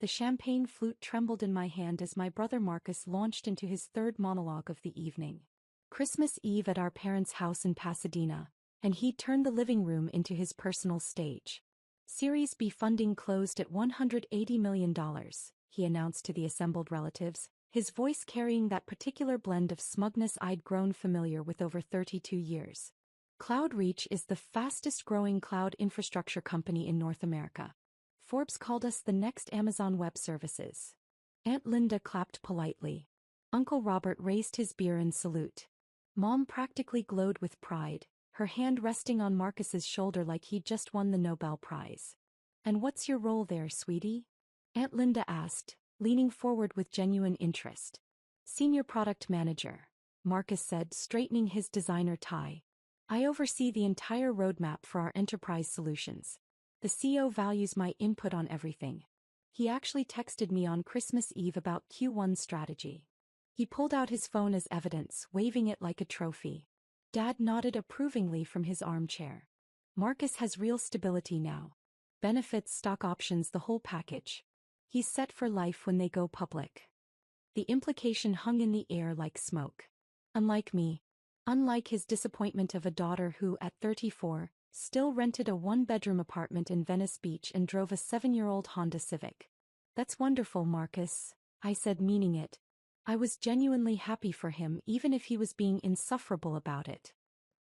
The champagne flute trembled in my hand as my brother Marcus launched into his third monologue of the evening. Christmas Eve at our parents' house in Pasadena, and he'd turned the living room into his personal stage. Series B funding closed at $180 million, he announced to the assembled relatives, his voice carrying that particular blend of smugness I'd grown familiar with over 32 years. CloudReach is the fastest-growing cloud infrastructure company in North America. Forbes called us the next Amazon Web Services. Aunt Linda clapped politely. Uncle Robert raised his beer in salute. Mom practically glowed with pride, her hand resting on Marcus's shoulder like he'd just won the Nobel Prize. "And what's your role there, sweetie?" Aunt Linda asked, leaning forward with genuine interest. "Senior Product Manager," Marcus said, straightening his designer tie. "I oversee the entire roadmap for our enterprise solutions. The CEO values my input on everything." He actually texted me on Christmas Eve about Q1 strategy. He pulled out his phone as evidence, waving it like a trophy. Dad nodded approvingly from his armchair. "Marcus has real stability now. Benefits, stock options, the whole package. He's set for life when they go public." The implication hung in the air like smoke. Unlike me. Unlike his disappointment of a daughter who, at 34, still rented a one-bedroom apartment in Venice Beach and drove a 7-year-old Honda Civic. "That's wonderful, Marcus," I said, meaning it. I was genuinely happy for him, even if he was being insufferable about it.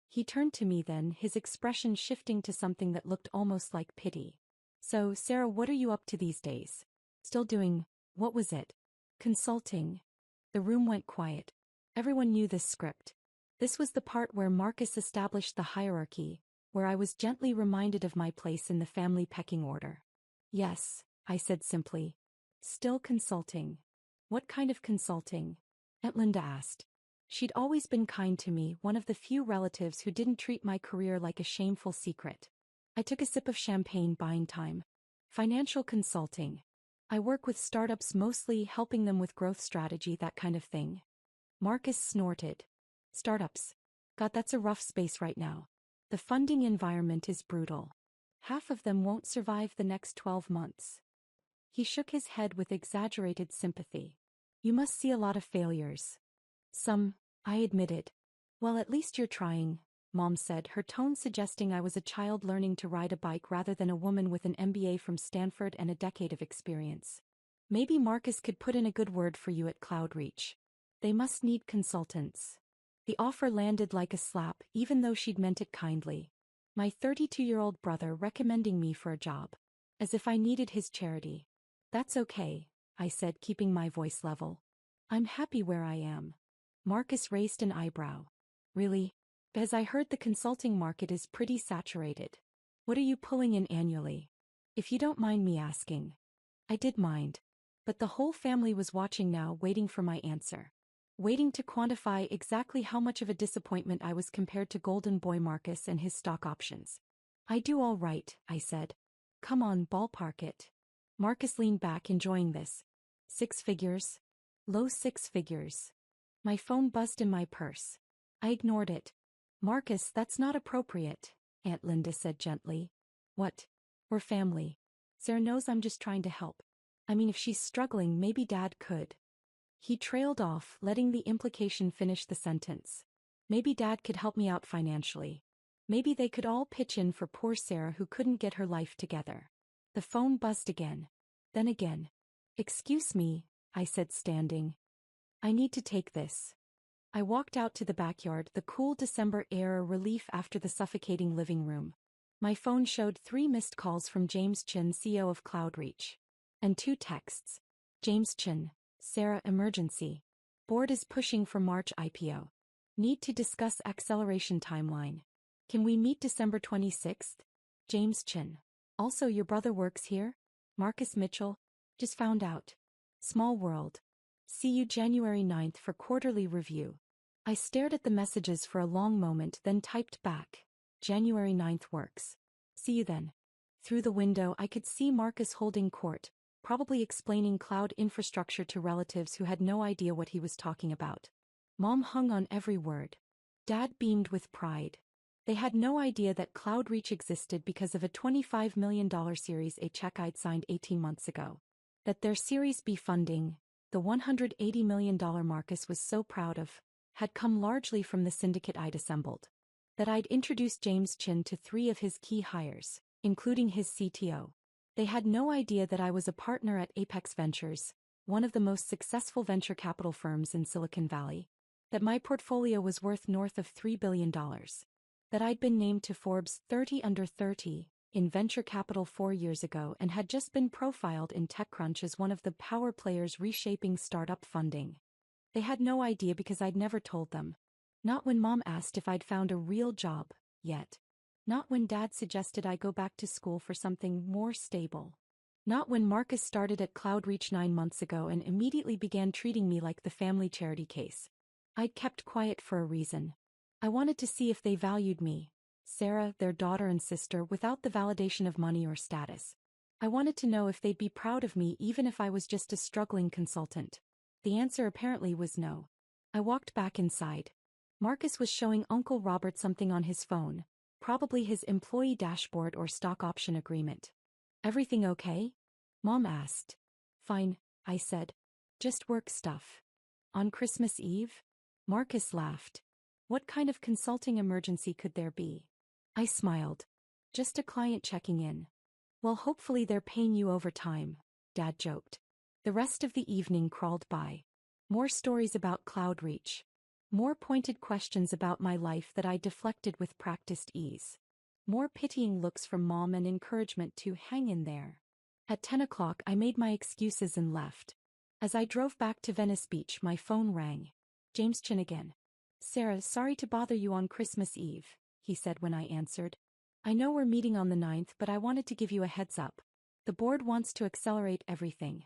He turned to me then, his expression shifting to something that looked almost like pity. "So, Sarah, what are you up to these days? Still doing, what was it? Consulting?" The room went quiet. Everyone knew this script. This was the part where Marcus established the hierarchy, where I was gently reminded of my place in the family pecking order. "Yes," I said simply. "Still consulting." "What kind of consulting?" Aunt Linda asked. She'd always been kind to me, one of the few relatives who didn't treat my career like a shameful secret. I took a sip of champagne, buying time. "Financial consulting. I work with startups, mostly helping them with growth strategy, that kind of thing." Marcus snorted. "Startups. God, that's a rough space right now. The funding environment is brutal. Half of them won't survive the next 12 months. He shook his head with exaggerated sympathy. "You must see a lot of failures." "Some," I admitted. "Well, at least you're trying," Mom said, her tone suggesting I was a child learning to ride a bike rather than a woman with an MBA from Stanford and a decade of experience. "Maybe Marcus could put in a good word for you at CloudReach. They must need consultants." The offer landed like a slap, even though she'd meant it kindly. My 32-year-old brother recommending me for a job. As if I needed his charity. "That's okay," I said, keeping my voice level. "I'm happy where I am." Marcus raised an eyebrow. "Really? Because I heard the consulting market is pretty saturated. What are you pulling in annually? If you don't mind me asking." I did mind. But the whole family was watching now, waiting for my answer. Waiting to quantify exactly how much of a disappointment I was compared to Golden Boy Marcus and his stock options. "I do all right," I said. "Come on, ballpark it." Marcus leaned back, enjoying this. "6 figures? Low 6 figures." My phone buzzed in my purse. I ignored it. "Marcus, that's not appropriate," Aunt Linda said gently. "What? We're family. Sarah knows I'm just trying to help. I mean, if she's struggling, maybe Dad could." He trailed off, letting the implication finish the sentence. Maybe Dad could help me out financially. Maybe they could all pitch in for poor Sarah who couldn't get her life together. The phone buzzed again. Then again. "Excuse me," I said, standing. "I need to take this." I walked out to the backyard, the cool December air a relief after the suffocating living room. My phone showed 3 missed calls from James Chin, CEO of CloudReach. And 2 texts. James Chin. "Sarah, emergency. Board is pushing for March IPO. Need to discuss acceleration timeline. Can we meet December 26th? James Chin. Also, your brother works here? Marcus Mitchell. Just found out. Small world. See you January 9th for quarterly review." I stared at the messages for a long moment, then typed back. "January 9th works. See you then." Through the window I could see Marcus holding court, probably explaining cloud infrastructure to relatives who had no idea what he was talking about. Mom hung on every word. Dad beamed with pride. They had no idea that CloudReach existed because of a $25 million Series A check I'd signed 18 months ago. That their Series B funding, the $180 million Marcus was so proud of, had come largely from the syndicate I'd assembled. That I'd introduced James Chin to 3 of his key hires, including his CTO. They had no idea that I was a partner at Apex Ventures, one of the most successful venture capital firms in Silicon Valley. That my portfolio was worth north of $3 billion. That I'd been named to Forbes 30 Under 30 in venture capital 4 years ago and had just been profiled in TechCrunch as one of the power players reshaping startup funding. They had no idea because I'd never told them. Not when Mom asked if I'd found a real job, yet. Not when Dad suggested I go back to school for something more stable. Not when Marcus started at CloudReach 9 months ago and immediately began treating me like the family charity case. I'd kept quiet for a reason. I wanted to see if they valued me, Sarah, their daughter and sister, without the validation of money or status. I wanted to know if they'd be proud of me even if I was just a struggling consultant. The answer apparently was no. I walked back inside. Marcus was showing Uncle Robert something on his phone, probably his employee dashboard or stock option agreement. Everything okay? Mom asked. Fine, I said. Just work stuff. On Christmas Eve? Marcus laughed. What kind of consulting emergency could there be? I smiled. Just a client checking in. Well, hopefully they're paying you overtime, Dad joked. The rest of the evening crawled by. More stories about CloudReach. More pointed questions about my life that I deflected with practiced ease. More pitying looks from Mom and encouragement to hang in there. At 10 o'clock I made my excuses and left. As I drove back to Venice Beach my phone rang. James Chin again. Sarah, sorry to bother you on Christmas Eve, he said when I answered. I know we're meeting on the 9th, but I wanted to give you a heads up. The board wants to accelerate everything.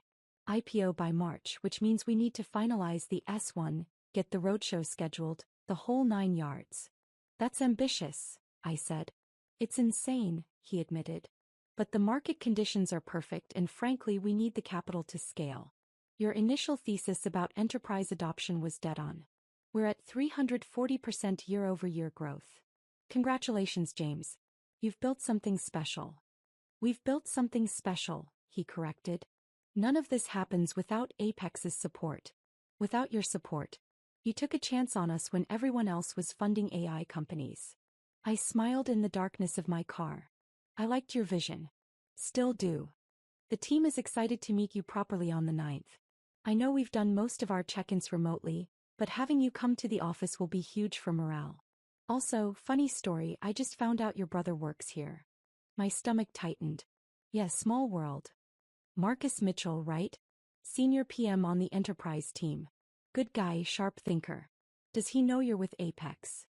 IPO by March, which means we need to finalize the S1, get the roadshow scheduled, the whole 9 yards. That's ambitious, I said. It's insane, he admitted. But the market conditions are perfect and frankly we need the capital to scale. Your initial thesis about enterprise adoption was dead on. We're at 340% year-over-year growth. Congratulations, James. You've built something special. We've built something special, he corrected. None of this happens without Apex's support. Without your support. You took a chance on us when everyone else was funding AI companies. I smiled in the darkness of my car. I liked your vision. Still do. The team is excited to meet you properly on the 9th. I know we've done most of our check-ins remotely, but having you come to the office will be huge for morale. Also, funny story, I just found out your brother works here. My stomach tightened. Yeah, small world. Marcus Mitchell, right? Senior PM on the enterprise team. Good guy, sharp thinker. Does he know you're with Apex?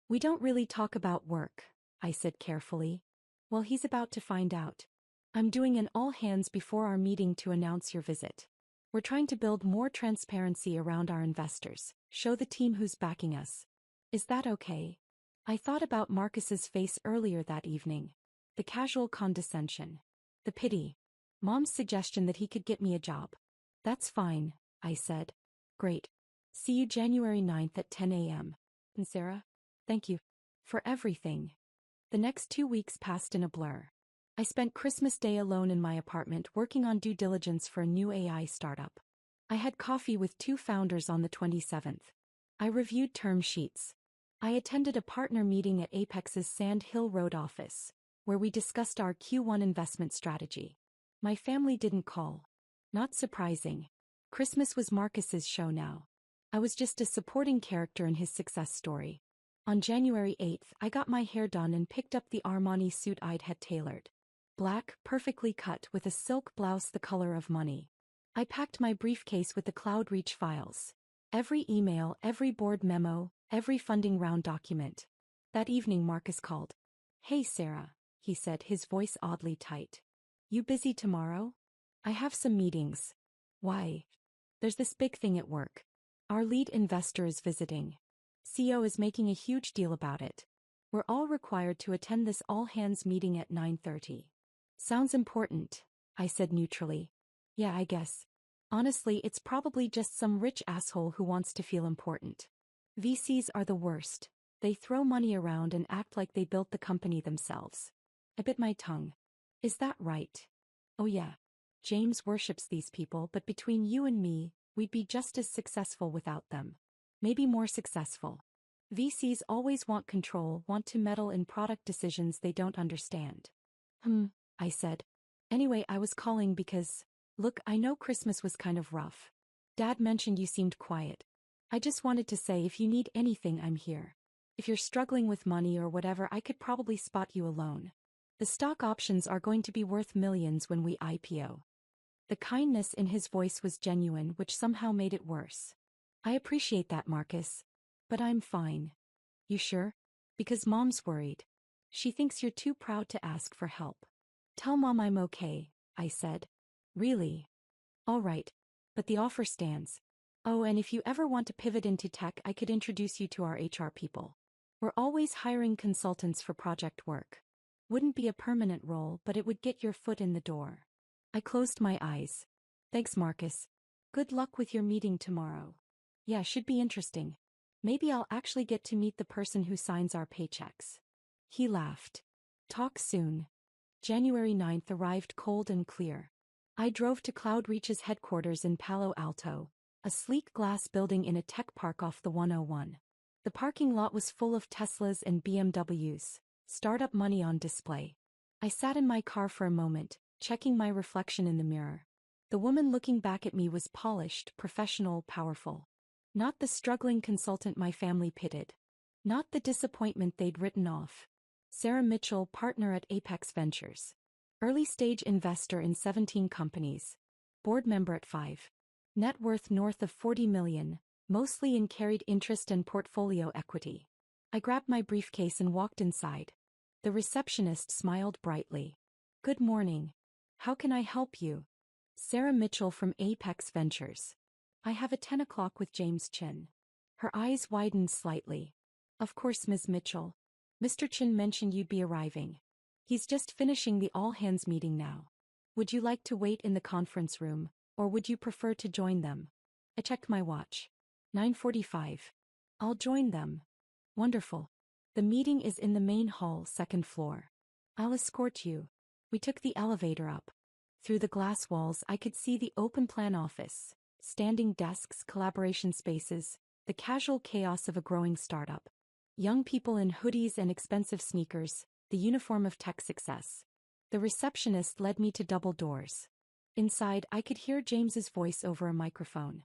We don't really talk about work, I said carefully. Well, he's about to find out. I'm doing an all-hands before our meeting to announce your visit. We're trying to build more transparency around our investors, show the team who's backing us. Is that okay? I thought about Marcus's face earlier that evening. The casual condescension. The pity. Mom's suggestion that he could get me a job. That's fine, I said. Great. See you January 9th at 10 a.m. And Sarah? Thank you. For everything. The next 2 weeks passed in a blur. I spent Christmas Day alone in my apartment working on due diligence for a new AI startup. I had coffee with 2 founders on the 27th. I reviewed term sheets. I attended a partner meeting at Apex's Sand Hill Road office, where we discussed our Q1 investment strategy. My family didn't call. Not surprising. Christmas was Marcus's show now. I was just a supporting character in his success story. On January 8th, I got my hair done and picked up the Armani suit I'd had tailored. Black, perfectly cut with a silk blouse the color of money. I packed my briefcase with the CloudReach files. Every email, every board memo, every funding round document. That evening Marcus called. Hey Sarah, he said, his voice oddly tight. You busy tomorrow? I have some meetings. Why? There's this big thing at work. Our lead investor is visiting. CEO is making a huge deal about it. We're all required to attend this all-hands meeting at 9:30. Sounds important, I said neutrally. Yeah, I guess. Honestly, it's probably just some rich asshole who wants to feel important. VCs are the worst. They throw money around and act like they built the company themselves. I bit my tongue. Is that right? Oh yeah. James worships these people, but between you and me, we'd be just as successful without them. Maybe more successful. VCs always want control, want to meddle in product decisions they don't understand. I said. Anyway, I was calling because, look, I know Christmas was kind of rough. Dad mentioned you seemed quiet. I just wanted to say if you need anything, I'm here. If you're struggling with money or whatever, I could probably spot you a loan. The stock options are going to be worth millions when we IPO. The kindness in his voice was genuine, which somehow made it worse. I appreciate that, Marcus. But I'm fine. You sure? Because Mom's worried. She thinks you're too proud to ask for help. Tell Mom I'm okay, I said. Really? All right. But the offer stands. Oh, and if you ever want to pivot into tech, I could introduce you to our HR people. We're always hiring consultants for project work. Wouldn't be a permanent role, but it would get your foot in the door. I closed my eyes. Thanks, Marcus. Good luck with your meeting tomorrow. Yeah, should be interesting. Maybe I'll actually get to meet the person who signs our paychecks. He laughed. Talk soon. January 9th arrived cold and clear. I drove to CloudReach's headquarters in Palo Alto, a sleek glass building in a tech park off the 101. The parking lot was full of Teslas and BMWs, startup money on display. I sat in my car for a moment, checking my reflection in the mirror. The woman looking back at me was polished, professional, powerful. Not the struggling consultant my family pitied. Not the disappointment they'd written off. Sarah Mitchell, partner at Apex Ventures. Early-stage investor in 17 companies. Board member at 5. Net worth north of 40 million, mostly in carried interest and portfolio equity. I grabbed my briefcase and walked inside. The receptionist smiled brightly. Good morning. How can I help you? Sarah Mitchell from Apex Ventures. I have a 10 o'clock with James Chin. Her eyes widened slightly. Of course, Ms. Mitchell. Mr. Chin mentioned you'd be arriving. He's just finishing the all-hands meeting now. Would you like to wait in the conference room, or would you prefer to join them? I checked my watch. 9:45. I'll join them. Wonderful. The meeting is in the main hall, second floor. I'll escort you. We took the elevator up. Through the glass walls I could see the open-plan office, standing desks, collaboration spaces, the casual chaos of a growing startup. Young people in hoodies and expensive sneakers, the uniform of tech success. The receptionist led me to double doors. Inside, I could hear James's voice over a microphone.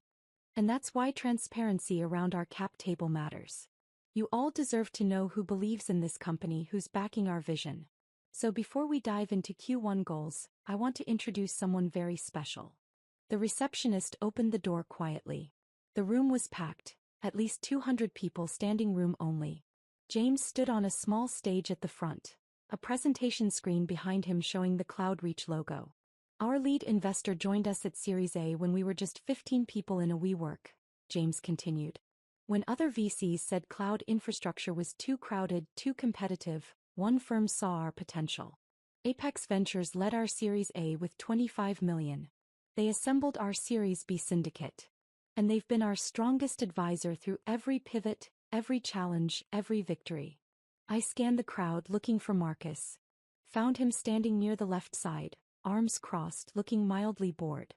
And that's why transparency around our cap table matters. You all deserve to know who believes in this company, who's backing our vision. So before we dive into Q1 goals, I want to introduce someone very special. The receptionist opened the door quietly. The room was packed, at least 200 people, standing room only. James stood on a small stage at the front, a presentation screen behind him showing the CloudReach logo. Our lead investor joined us at Series A when we were just 15 people in a WeWork, James continued. When other VCs said cloud infrastructure was too crowded, too competitive, one firm saw our potential. Apex Ventures led our Series A with 25 million. They assembled our Series B syndicate. And they've been our strongest advisor through every pivot, every challenge, every victory. I scanned the crowd looking for Marcus. Found him standing near the left side, arms crossed, looking mildly bored.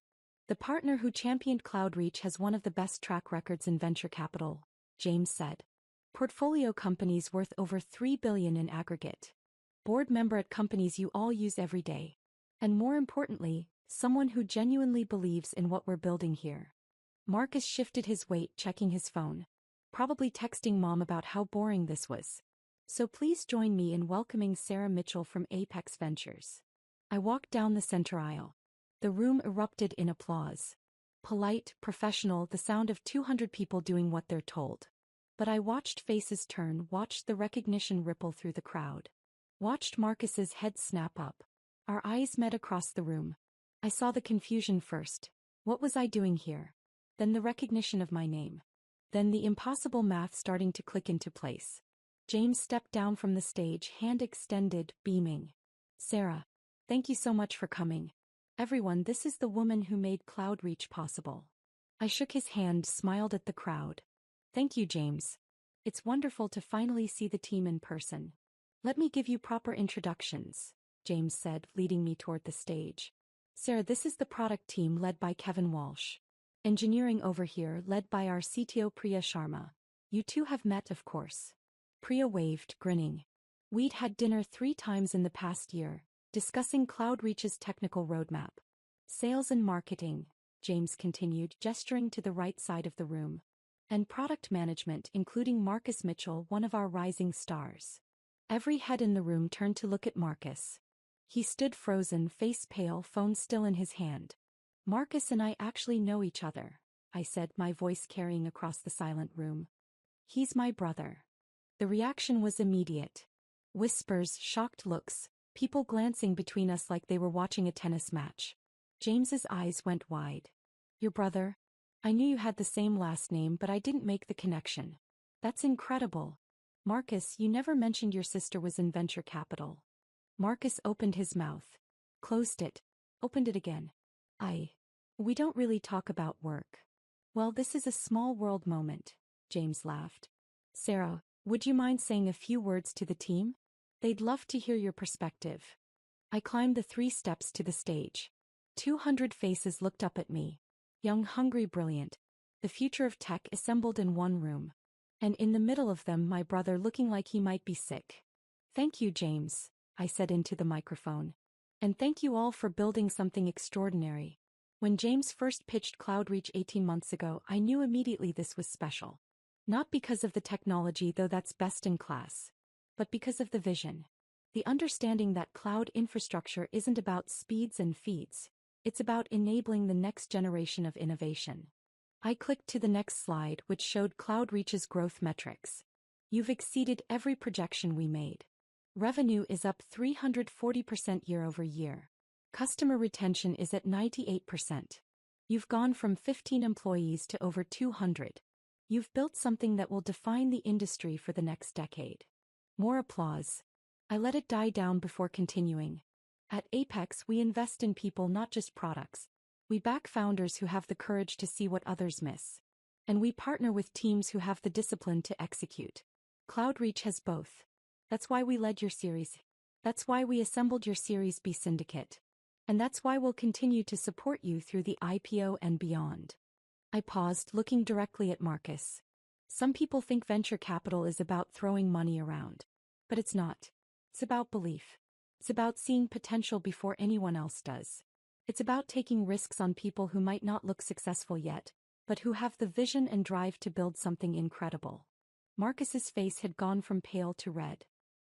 The partner who championed CloudReach has one of the best track records in venture capital, James said. Portfolio companies worth over $3 billion in aggregate. Board member at companies you all use every day. And more importantly, someone who genuinely believes in what we're building here. Marcus shifted his weight, checking his phone. Probably texting Mom about how boring this was. So please join me in welcoming Sarah Mitchell from Apex Ventures. I walked down the center aisle. The room erupted in applause. Polite, professional, the sound of 200 people doing what they're told. But I watched faces turn, watched the recognition ripple through the crowd. Watched Marcus's head snap up. Our eyes met across the room. I saw the confusion first. What was I doing here? Then the recognition of my name. Then the impossible math starting to click into place. James stepped down from the stage, hand extended, beaming. Sarah, thank you so much for coming. Everyone, this is the woman who made CloudReach possible. I shook his hand, smiled at the crowd. Thank you, James. It's wonderful to finally see the team in person. Let me give you proper introductions, James said, leading me toward the stage. Sarah, this is the product team led by Kevin Walsh. Engineering over here led by our CTO Priya Sharma. You two have met, of course. Priya waved, grinning. We'd had dinner 3 times in the past year, discussing CloudReach's technical roadmap. Sales and marketing, James continued, gesturing to the right side of the room. And product management, including Marcus Mitchell, one of our rising stars. Every head in the room turned to look at Marcus. He stood frozen, face pale, phone still in his hand. Marcus and I actually know each other, I said, my voice carrying across the silent room. He's my brother. The reaction was immediate. Whispers, shocked looks, people glancing between us like they were watching a tennis match. James's eyes went wide. Your brother? I knew you had the same last name, but I didn't make the connection. That's incredible. Marcus, you never mentioned your sister was in venture capital. Marcus opened his mouth. Closed it. Opened it again. We don't really talk about work. Well, this is a small world moment, James laughed. Sarah, would you mind saying a few words to the team? They'd love to hear your perspective. I climbed the 3 steps to the stage. 200 faces looked up at me. Young, hungry, brilliant. The future of tech assembled in one room. And in the middle of them, my brother looking like he might be sick. Thank you, James, I said into the microphone. And thank you all for building something extraordinary. When James first pitched CloudReach 18 months ago, I knew immediately this was special. Not because of the technology, though that's best in class, but because of the vision. The understanding that cloud infrastructure isn't about speeds and feeds, it's about enabling the next generation of innovation. I clicked to the next slide, which showed CloudReach's growth metrics. You've exceeded every projection we made. Revenue is up 340% year over year. Customer retention is at 98%. You've gone from 15 employees to over 200. You've built something that will define the industry for the next decade. More applause. I let it die down before continuing. At Apex, we invest in people, not just products. We back founders who have the courage to see what others miss. And we partner with teams who have the discipline to execute. CloudReach has both. That's why we led your series. That's why we assembled your Series B syndicate. And that's why we'll continue to support you through the IPO and beyond. I paused, looking directly at Marcus. Some people think venture capital is about throwing money around. But it's not. It's about belief. It's about seeing potential before anyone else does. It's about taking risks on people who might not look successful yet, but who have the vision and drive to build something incredible. Marcus's face had gone from pale to red.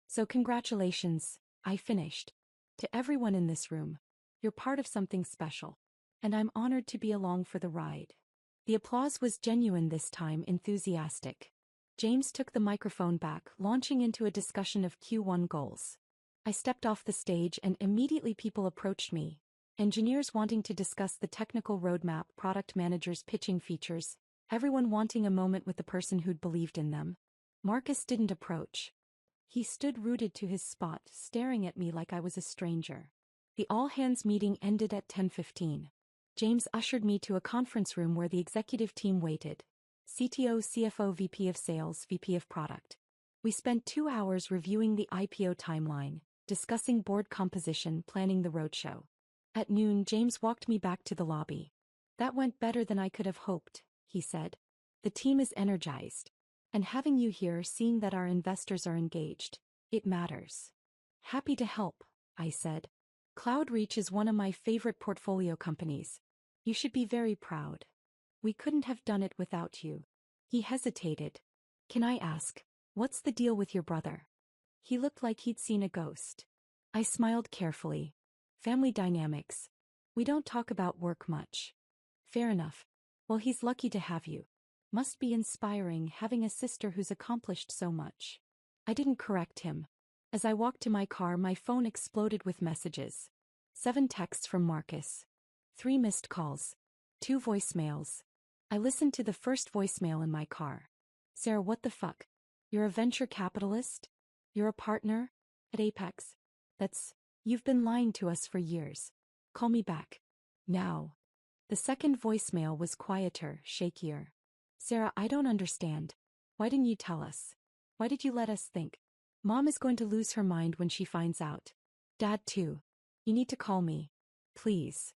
So congratulations, I finished. To everyone in this room. You're part of something special. And I'm honored to be along for the ride. The applause was genuine this time, enthusiastic. James took the microphone back, launching into a discussion of Q1 goals. I stepped off the stage and immediately people approached me. Engineers wanting to discuss the technical roadmap, product managers pitching features, everyone wanting a moment with the person who'd believed in them. Marcus didn't approach. He stood rooted to his spot, staring at me like I was a stranger. The all-hands meeting ended at 10:15. James ushered me to a conference room where the executive team waited. CTO, CFO, VP of Sales, VP of Product. We spent 2 hours reviewing the IPO timeline, discussing board composition, planning the roadshow. At noon, James walked me back to the lobby. That went better than I could have hoped, he said. The team is energized. And having you here, seeing that our investors are engaged, it matters. Happy to help, I said. CloudReach is one of my favorite portfolio companies. You should be very proud. We couldn't have done it without you. He hesitated. Can I ask, what's the deal with your brother? He looked like he'd seen a ghost. I smiled carefully. Family dynamics. We don't talk about work much. Fair enough. Well, he's lucky to have you. Must be inspiring having a sister who's accomplished so much. I didn't correct him. As I walked to my car, my phone exploded with messages. 7 texts from Marcus. 3 missed calls. 2 voicemails. I listened to the first voicemail in my car. Sarah, what the fuck? You're a venture capitalist? You're a partner? At Apex? You've been lying to us for years. Call me back. Now. The second voicemail was quieter, shakier. Sarah, I don't understand. Why didn't you tell us? Why did you let us think? Mom is going to lose her mind when she finds out. Dad too. You need to call me. Please.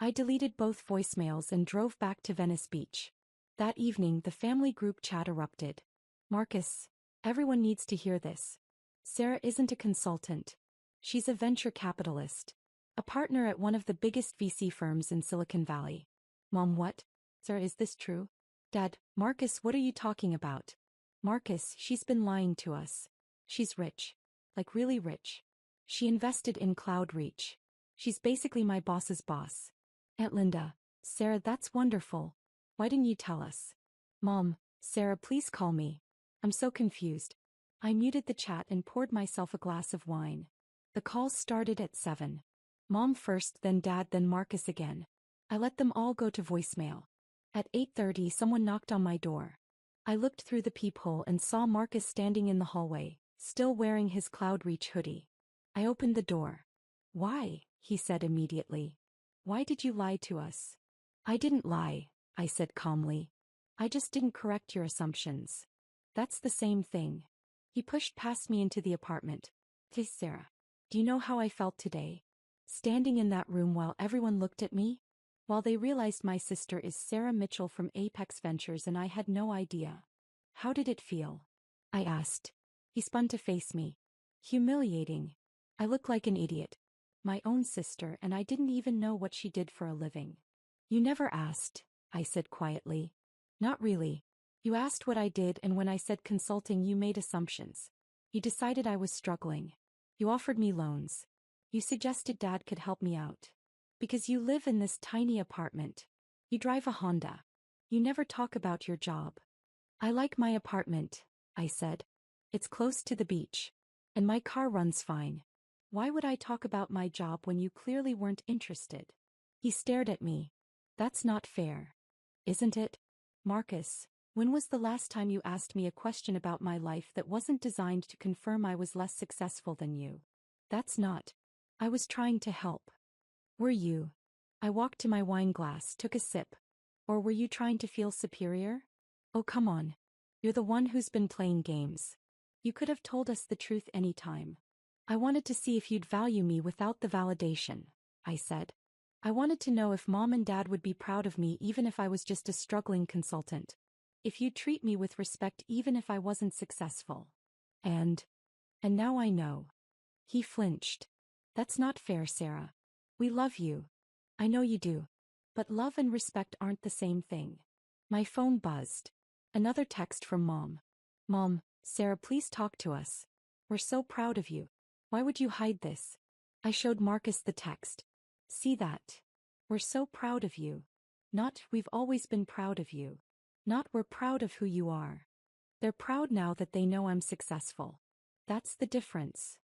I deleted both voicemails and drove back to Venice Beach. That evening, the family group chat erupted. Marcus, everyone needs to hear this. Sarah isn't a consultant. She's a venture capitalist. A partner at one of the biggest VC firms in Silicon Valley. Mom, what? Sarah, is this true? Dad, Marcus, what are you talking about? Marcus, she's been lying to us. She's rich. Like really rich. She invested in Cloud Reach. She's basically my boss's boss. Aunt Linda, Sarah, that's wonderful. Why didn't you tell us? Mom, Sarah, please call me. I'm so confused. I muted the chat and poured myself a glass of wine. The calls started at 7. Mom first, then Dad, then Marcus again. I let them all go to voicemail. At 8:30, someone knocked on my door. I looked through the peephole and saw Marcus standing in the hallway, still wearing his Cloud Reach hoodie. I opened the door. Why? He said immediately. Why did you lie to us? I didn't lie, I said calmly. I just didn't correct your assumptions. That's the same thing. He pushed past me into the apartment. Hey, Sarah. Do you know how I felt today? Standing in that room while everyone looked at me? While they realized my sister is Sarah Mitchell from Apex Ventures and I had no idea. How did it feel? I asked. He spun to face me. Humiliating. I look like an idiot. My own sister, and I didn't even know what she did for a living. You never asked, I said quietly. Not really. You asked what I did, and when I said consulting, you made assumptions. You decided I was struggling. You offered me loans. You suggested Dad could help me out. Because you live in this tiny apartment. You drive a Honda. You never talk about your job. I like my apartment, I said. It's close to the beach. And my car runs fine. Why would I talk about my job when you clearly weren't interested? He stared at me. That's not fair. Isn't it? Marcus, when was the last time you asked me a question about my life that wasn't designed to confirm I was less successful than you? That's not. I was trying to help. Were you? I walked to my wine glass, took a sip. Or were you trying to feel superior? Oh, come on. You're the one who's been playing games. You could have told us the truth any time. I wanted to see if you'd value me without the validation, I said. I wanted to know if Mom and Dad would be proud of me even if I was just a struggling consultant. If you'd treat me with respect even if I wasn't successful. And now I know. He flinched. That's not fair, Sarah. We love you. I know you do. But love and respect aren't the same thing. My phone buzzed. Another text from Mom. Mom, Sarah, please talk to us. We're so proud of you. Why would you hide this? I showed Marcus the text. See that? We're so proud of you. Not, we've always been proud of you. Not, we're proud of who you are. They're proud now that they know I'm successful. That's the difference.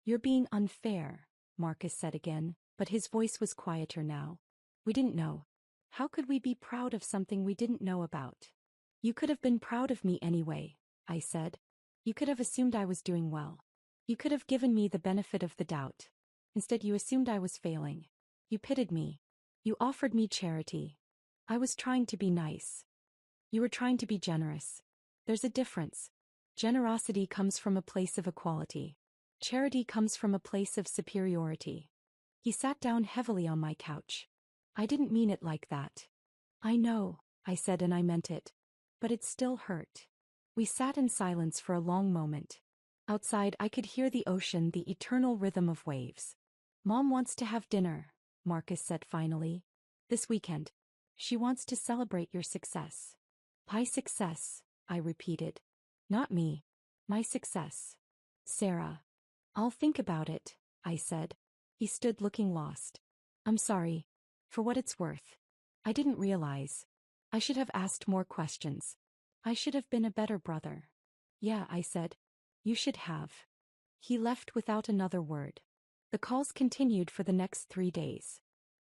You're being unfair, Marcus said again, but his voice was quieter now. We didn't know. How could we be proud of something we didn't know about? You could have been proud of me anyway, I said. You could have assumed I was doing well. You could have given me the benefit of the doubt. Instead, you assumed I was failing. You pitied me. You offered me charity. I was trying to be nice. You were trying to be generous. There's a difference. Generosity comes from a place of equality. Charity comes from a place of superiority. He sat down heavily on my couch. I didn't mean it like that. I know, I said, and I meant it. But it still hurt. We sat in silence for a long moment. Outside, I could hear the ocean, the eternal rhythm of waves. Mom wants to have dinner, Marcus said finally. This weekend. She wants to celebrate your success. My success, I repeated. Not me. My success. Sarah. I'll think about it, I said. He stood looking lost. I'm sorry. For what it's worth. I didn't realize. I should have asked more questions. I should have been a better brother. Yeah, I said. You should have. He left without another word. The calls continued for the next 3 days.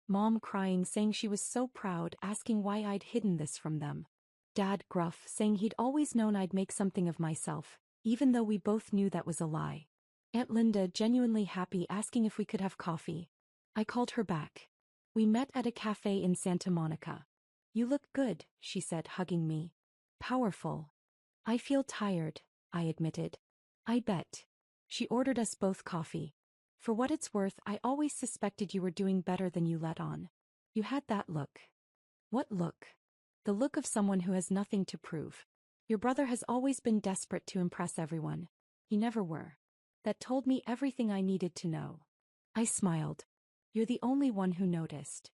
Mom crying, saying she was so proud, asking why I'd hidden this from them. Dad gruff, saying he'd always known I'd make something of myself, even though we both knew that was a lie. Aunt Linda genuinely happy, asking if we could have coffee. I called her back. We met at a cafe in Santa Monica. You look good, she said, hugging me. Powerful. I feel tired, I admitted. I bet. She ordered us both coffee. For what it's worth, I always suspected you were doing better than you let on. You had that look. What look? The look of someone who has nothing to prove. Your brother has always been desperate to impress everyone. You never were. That told me everything I needed to know. I smiled. You're the only one who noticed.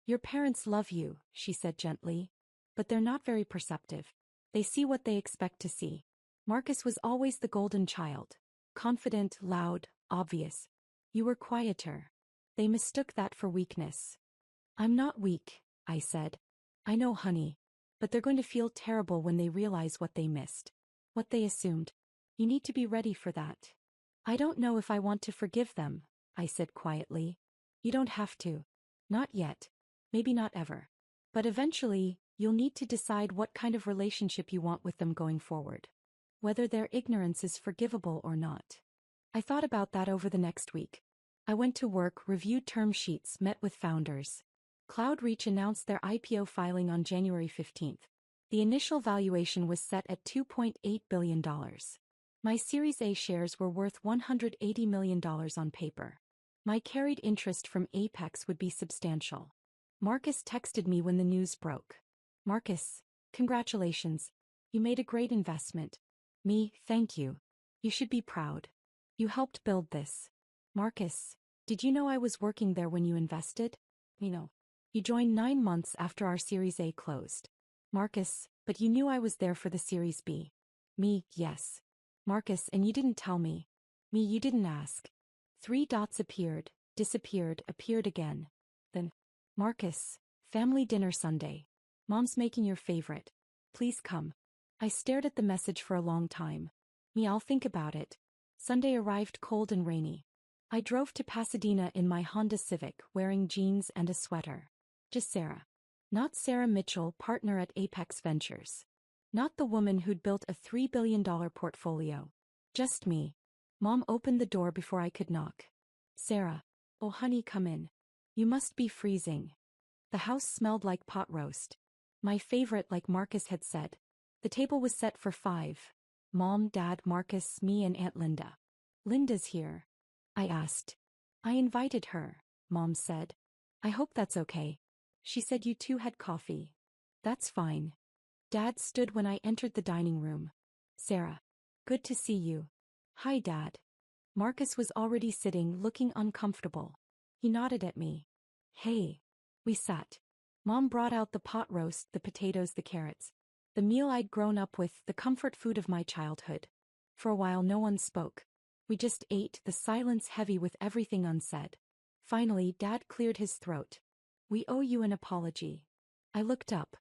Your parents love you, she said gently. But they're not very perceptive. They see what they expect to see. Marcus was always the golden child. Confident, loud, obvious. You were quieter. They mistook that for weakness. I'm not weak, I said. I know, honey. But they're going to feel terrible when they realize what they missed. What they assumed. You need to be ready for that. I don't know if I want to forgive them, I said quietly. You don't have to. Not yet. Maybe not ever. But eventually, you'll need to decide what kind of relationship you want with them going forward. Whether their ignorance is forgivable or not. I thought about that over the next week. I went to work, reviewed term sheets, met with founders. CloudReach announced their IPO filing on January 15th. The initial valuation was set at $2.8 billion. My Series A shares were worth $180 million on paper. My carried interest from Apex would be substantial. Marcus texted me when the news broke. Marcus, congratulations. You made a great investment. Me, thank you. You should be proud. You helped build this. Marcus, did you know I was working there when you invested? You joined 9 months after our Series A closed. Marcus, but you knew I was there for the Series B. Me, yes. Marcus, and you didn't tell me. Me, you didn't ask. 3 dots appeared, disappeared, appeared again. Then, Marcus, family dinner Sunday. Mom's making your favorite. Please come. I stared at the message for a long time. Me, I'll think about it. Sunday arrived cold and rainy. I drove to Pasadena in my Honda Civic, wearing jeans and a sweater. Just Sarah. Not Sarah Mitchell, partner at Apex Ventures. Not the woman who'd built a $3 billion portfolio. Just me. Mom opened the door before I could knock. Sarah. Oh honey, come in. You must be freezing. The house smelled like pot roast. My favorite, like Marcus had said. The table was set for 5. Mom, Dad, Marcus, me and Aunt Linda. Linda's here. I asked. I invited her, Mom said. I hope that's okay. She said you two had coffee. That's fine. Dad stood when I entered the dining room. Sarah. Good to see you. Hi, Dad. Marcus was already sitting, looking uncomfortable. He nodded at me. Hey. We sat. Mom brought out the pot roast, the potatoes, the carrots. The meal I'd grown up with, the comfort food of my childhood. For a while no one spoke. We just ate, the silence heavy with everything unsaid. Finally, Dad cleared his throat. We owe you an apology. I looked up.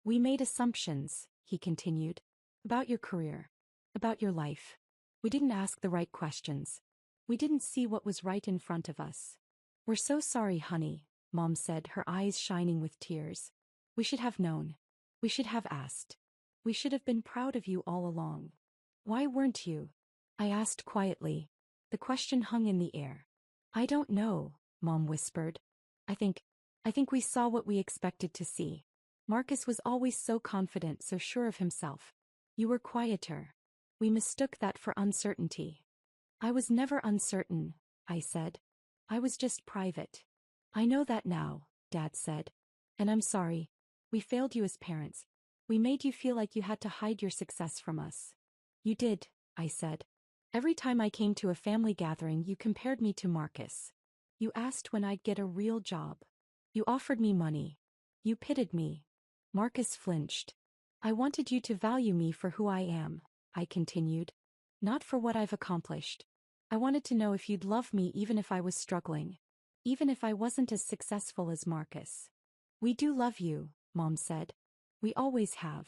We made assumptions, he continued. About your career. About your life. We didn't ask the right questions. We didn't see what was right in front of us. We're so sorry, honey, Mom said, her eyes shining with tears. We should have known. We should have asked. We should have been proud of you all along. Why weren't you? I asked quietly. The question hung in the air. I don't know, Mom whispered. I think we saw what we expected to see. Marcus was always so confident, so sure of himself. You were quieter. We mistook that for uncertainty. I was never uncertain, I said. I was just private. I know that now, Dad said. And I'm sorry. We failed you as parents. We made you feel like you had to hide your success from us. You did, I said. Every time I came to a family gathering, you compared me to Marcus. You asked when I'd get a real job. You offered me money. You pitted me. Marcus flinched. I wanted you to value me for who I am, I continued. Not for what I've accomplished. I wanted to know if you'd love me even if I was struggling. Even if I wasn't as successful as Marcus. We do love you, Mom said. We always have.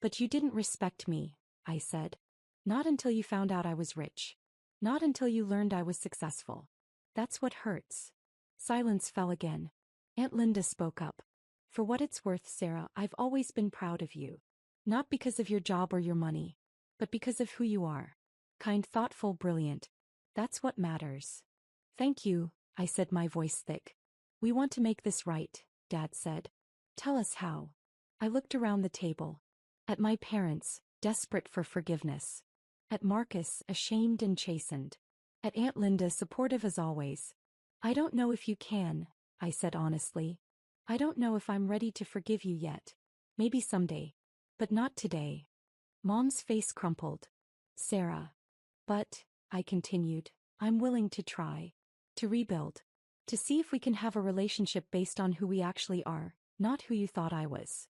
But you didn't respect me, I said. Not until you found out I was rich. Not until you learned I was successful. That's what hurts. Silence fell again. Aunt Linda spoke up. For what it's worth, Sarah, I've always been proud of you. Not because of your job or your money. But because of who you are. Kind, thoughtful, brilliant. That's what matters. Thank you, I said, my voice thick. We want to make this right, Dad said. Tell us how. I looked around the table. At my parents, desperate for forgiveness. At Marcus, ashamed and chastened. At Aunt Linda, supportive as always. I don't know if you can, I said honestly. I don't know if I'm ready to forgive you yet. Maybe someday. But not today. Mom's face crumpled. Sarah. But, I continued, I'm willing to try. To rebuild. To see if we can have a relationship based on who we actually are, not who you thought I was.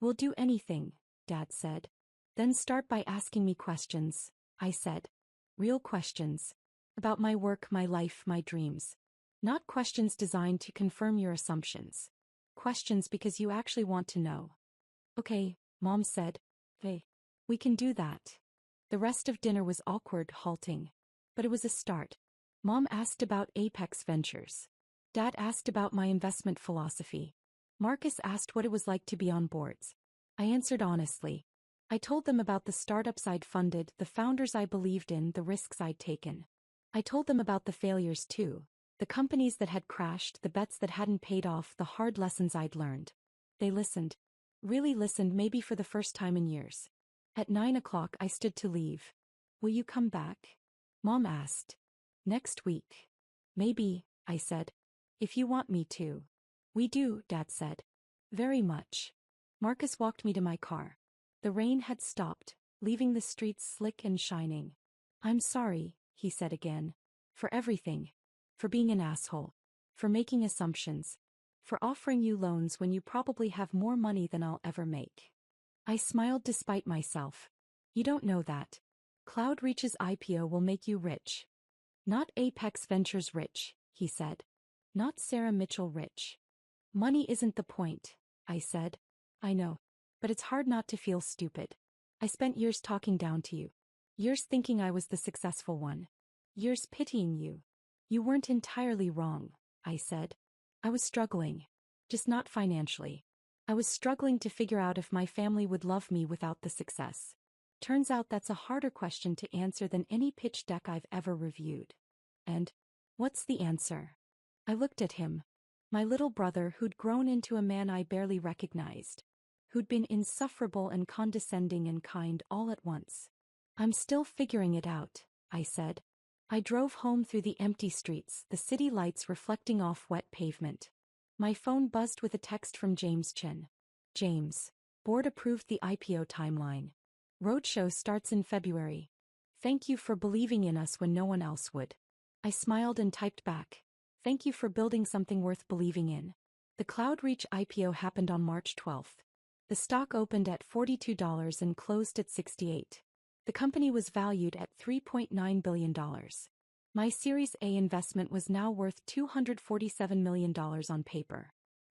We'll do anything, Dad said. Then start by asking me questions, I said. Real questions. About my work, my life, my dreams. Not questions designed to confirm your assumptions. Questions because you actually want to know. Okay, Mom said. Hey, we can do that. The rest of dinner was awkward, halting. But it was a start. Mom asked about Apex Ventures. Dad asked about my investment philosophy. Marcus asked what it was like to be on boards. I answered honestly. I told them about the startups I'd funded, the founders I believed in, the risks I'd taken. I told them about the failures too, the companies that had crashed, the bets that hadn't paid off, the hard lessons I'd learned. They listened. Really listened, maybe for the first time in years. At 9 o'clock I stood to leave. Will you come back? Mom asked. Next week. Maybe, I said. If you want me to. We do, Dad said. Very much. Marcus walked me to my car. The rain had stopped, leaving the streets slick and shining. I'm sorry, he said again. For everything. For being an asshole. For making assumptions. For offering you loans when you probably have more money than I'll ever make. I smiled despite myself. You don't know that. Cloudreach's IPO will make you rich. Not Apex Ventures rich, he said. Not Sarah Mitchell rich. Money isn't the point, I said. I know. But it's hard not to feel stupid. I spent years talking down to you. Years thinking I was the successful one. Years pitying you. You weren't entirely wrong, I said. I was struggling. Just not financially. I was struggling to figure out if my family would love me without the success. Turns out that's a harder question to answer than any pitch deck I've ever reviewed. And, what's the answer? I looked at him. My little brother who'd grown into a man I barely recognized. Who'd been insufferable and condescending and kind all at once. I'm still figuring it out, I said. I drove home through the empty streets, the city lights reflecting off wet pavement. My phone buzzed with a text from James Chen. James. Board approved the IPO timeline. Roadshow starts in February. Thank you for believing in us when no one else would. I smiled and typed back. Thank you for building something worth believing in. The Cloudreach IPO happened on March 12th. The stock opened at $42 and closed at $68. The company was valued at $3.9 billion. My Series A investment was now worth $247 million on paper.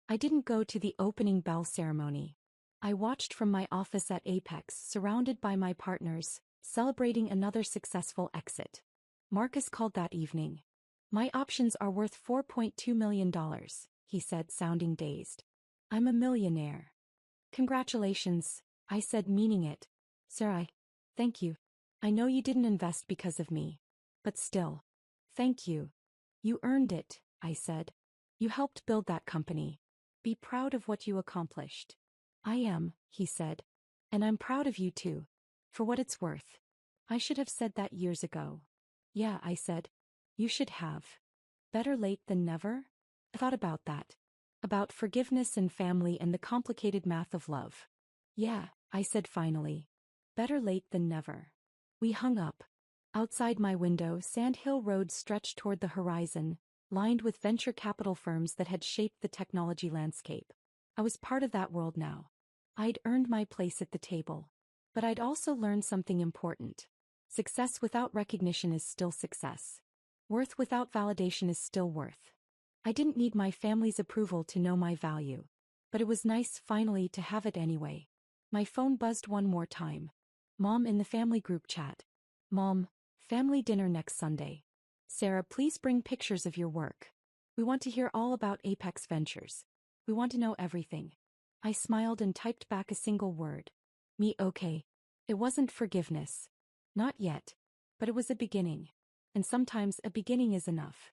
I didn't go to the opening bell ceremony. I watched from my office at Apex, surrounded by my partners, celebrating another successful exit. Marcus called that evening. My options are worth $4.2 million, he said, sounding dazed. I'm a millionaire. Congratulations, I said, meaning it. Sir, thank you. I know you didn't invest because of me. But still. Thank you. You earned it, I said. You helped build that company. Be proud of what you accomplished. I am, he said. And I'm proud of you too. For what it's worth. I should have said that years ago. Yeah, I said. You should have. Better late than never? I thought about that. About forgiveness and family and the complicated math of love. Yeah, I said finally. Better late than never. We hung up. Outside my window, Sand Hill Road stretched toward the horizon, lined with venture capital firms that had shaped the technology landscape. I was part of that world now. I'd earned my place at the table. But I'd also learned something important. Success without recognition is still success. Worth without validation is still worth. I didn't need my family's approval to know my value. But it was nice finally to have it anyway. My phone buzzed one more time. Mom in the family group chat. Mom, family dinner next Sunday. Sarah, please bring pictures of your work. We want to hear all about Apex Ventures. We want to know everything. I smiled and typed back a single word. Me okay. It wasn't forgiveness. Not yet. But it was a beginning. And sometimes a beginning is enough.